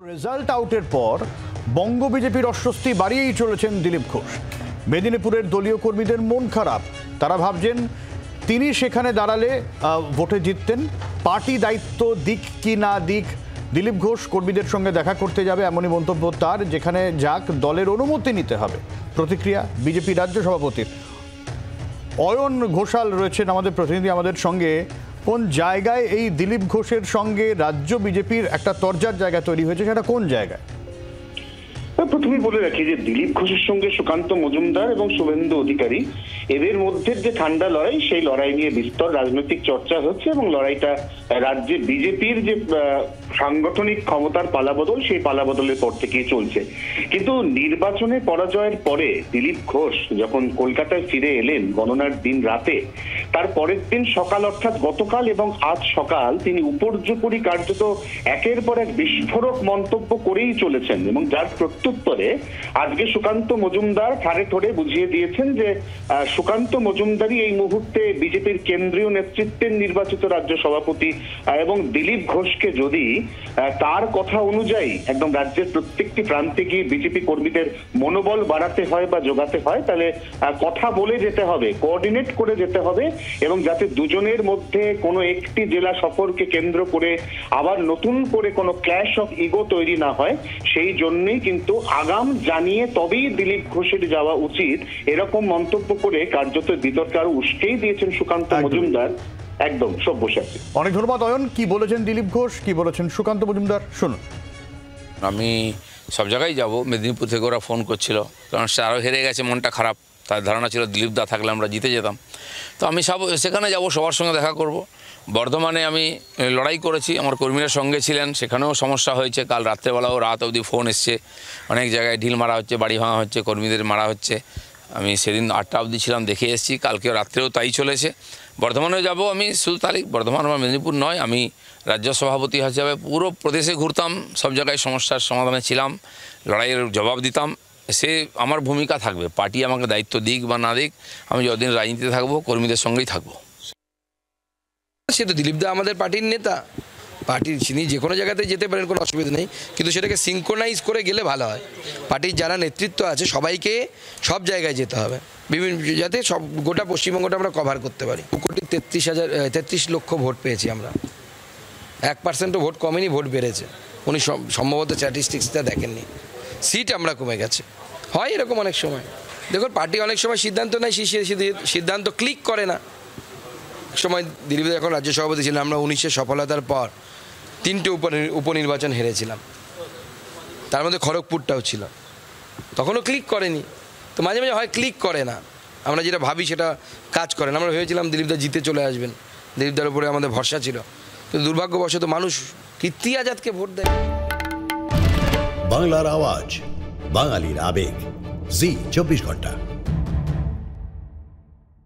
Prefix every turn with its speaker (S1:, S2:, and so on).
S1: Result আউটের পর বঙ্গ বিজেপির অস্বস্তি বাড়িয়েই চলেছেন দিলীপ ঘোষ। মেদিনীপুরের দলীয় কর্মীদের মন খারাপ। তারা ভাবছেন তিনি সেখানে দাঁড়ালে ভোটে জিততেন। পার্টি দায়িত্ব দিক কি না দিক, দিলীপ ঘোষ কর্মীদের সঙ্গে দেখা করতে যাবে এমনই মন্তব্য তার। যেখানে যাক, দলের অনুমতি নিতে হবে। প্রতিক্রিয়া বিজেপি রাজ্য সভাপতির। অয়ন ঘোষাল রয়েছেন আমাদের প্রতিনিধি আমাদের সঙ্গে। কোন জায়গায় এই দিলীপ ঘোষের সঙ্গে রাজ্য বিজেপির একটা তরজার জায়গা তৈরি হয়েছে, সেটা কোন জায়গায়?
S2: প্রথমে বলে রাখি যে দিলীপ ঘোষের সঙ্গে সুকান্ত মজুমদার এবং শুভেন্দু অধিকারী এদের মধ্যে যে ঠান্ডা লড়াই, সেই লড়াই নিয়ে বিস্তর রাজনৈতিক চর্চা হচ্ছে এবং লড়াইটা রাজ্যে বিজেপির যে সাংগঠনিক ক্ষমতার পালাবদল, সেই পালাবদলের পর থেকেই চলছে। কিন্তু নির্বাচনে পরাজয়ের পরে দিলীপ ঘোষ যখন কলকাতায় ফিরে এলেন গণনার দিন রাতে, তার পরের দিন সকাল অর্থাৎ গতকাল এবং আজ সকাল তিনি উপর্যুপরি কার্যত একের পর এক বিস্ফোরক মন্তব্য করেই চলেছেন। এবং যার প্রত্যুত্তরে আজকে সুকান্ত মজুমদার ঠাড়ে ঠোড়ে বুঝিয়ে দিয়েছেন যে সুকান্ত মজুমদারই এই মুহূর্তে বিজেপির কেন্দ্রীয় নেতৃত্বের নির্বাচিত রাজ্য সভাপতি এবং দিলীপ ঘোষকে যদি তার কথা অনুযায়ী একদম রাজ্যের প্রত্যেকটি প্রান্তে গিয়ে বিজেপি কর্মীদের মনোবল বাড়াতে হয় বা যোগাতে হয়, তাহলে কথা বলে যেতে হবে, কোঅর্ডিনেট করে যেতে হবে এবং যাতে দুজনের মধ্যে কোনো একটি জেলা সফরকে কেন্দ্র করে আবার নতুন করে কোনো ক্ল্যাশ অফ ইগো তৈরি না হয়, সেই জন্যই কিন্তু আগাম জানিয়ে তবেই দিলীপ ঘোষের যাওয়া উচিত, এরকম মন্তব্য করে কার্যত বিতর্কে আরো উস্কেই দিয়েছেন সুকান্ত মজুমদার। একদম সব্যসাচী।
S1: অনেক ধন্যবাদ অয়ন। কি বলেছেন দিলীপ ঘোষ, কি বলেছেন সুকান্ত মজুমদার, শুনুন।
S3: আমি সব জায়গায় যাব, মেদিনীপুর থেকে ওরা ফোন করছিল, কারণ সে আরও হেরে গেছে, মনটা খারাপ। তার ধারণা ছিল দিলীপ দা থাকলে আমরা জিতে যেতাম। তো আমি সেখানে যাব, সবার সঙ্গে দেখা করব। বর্ধমানে আমি লড়াই করেছি, আমার কর্মীরা সঙ্গে ছিলেন, সেখানেও সমস্যা হয়েছে। কাল রাত্রেবেলাও রাত অবধি ফোন এসছে, অনেক জায়গায় ঢিল মারা হচ্ছে, বাড়ি ভাঙা হচ্ছে, কর্মীদের মারা হচ্ছে। আমি সেদিন 8টা অবধি ছিলাম, দেখে এসেছি। কালকেও রাত্রেও তাই চলেছে। বর্ধমানেও যাব আমি 16 তারিখ। বর্ধমান আমার মেদিনীপুর নয়। আমি রাজ্য সভাপতি হিসাবে পুরো প্রদেশে ঘুরতাম, সব জায়গায় সমস্যার সমাধানে ছিলাম, লড়াইয়ের জবাব দিতাম। সে আমার ভূমিকা থাকবে। পার্টি আমাকে দায়িত্ব দিক বা না দিক, আমি যতদিন রাজনীতিতে থাকবো কর্মীদের সঙ্গেই থাকবো।
S4: সে তো দিলীপ দা আমাদের পার্টির নেতা, পার্টির তিনি যে কোনো জায়গাতে যেতে পারেন, কোনো অসুবিধা নেই, কিন্তু সেটাকে সিঙ্ক্রোনাইজ করে গেলে ভালো হয়। পার্টির যারা নেতৃত্ব আছে সবাইকে সব জায়গায় যেতে হবে, বিভিন্ন যাতে সব গোটা পশ্চিমবঙ্গটা আমরা কভার করতে পারি। 2,33,000 লক্ষ ভোট পেয়েছি আমরা, 1%ও ভোট কমেনি, ভোট বেড়েছে। উনি সম্ভবত স্ট্যাটিস্টিক্সটা দেখেননি। সিট আমরা কমে গেছে, হয় এরকম অনেক সময়। দেখুন, পার্টি অনেক সময় সিদ্ধান্ত নেয়, সিদ্ধান্ত ক্লিক করে না। সময় দিলীপ যখন রাজ্য সভাপতি ছিলেন, আমরা 19-এর সফলতার পর 3টে উপনির্বাচন হেরেছিলাম, তার মধ্যে খড়গপুরটাও ছিল, তখনও ক্লিক করেনি। তো মাঝে মাঝে হয় ক্লিক করে না, আমরা যেটা ভাবি সেটা কাজ করে না। আমরা ভেবেছিলাম দিলীপদা জিতে চলে আসবেন, দিলীপদার উপরে আমাদের ভরসা ছিল, কিন্তু দুর্ভাগ্যবশত মানুষ কীর্তি আজাদকে ভোট দেয়।
S5: বাংলার আওয়াজ, বাঙালির আবেগ, জি 24 ঘন্টা।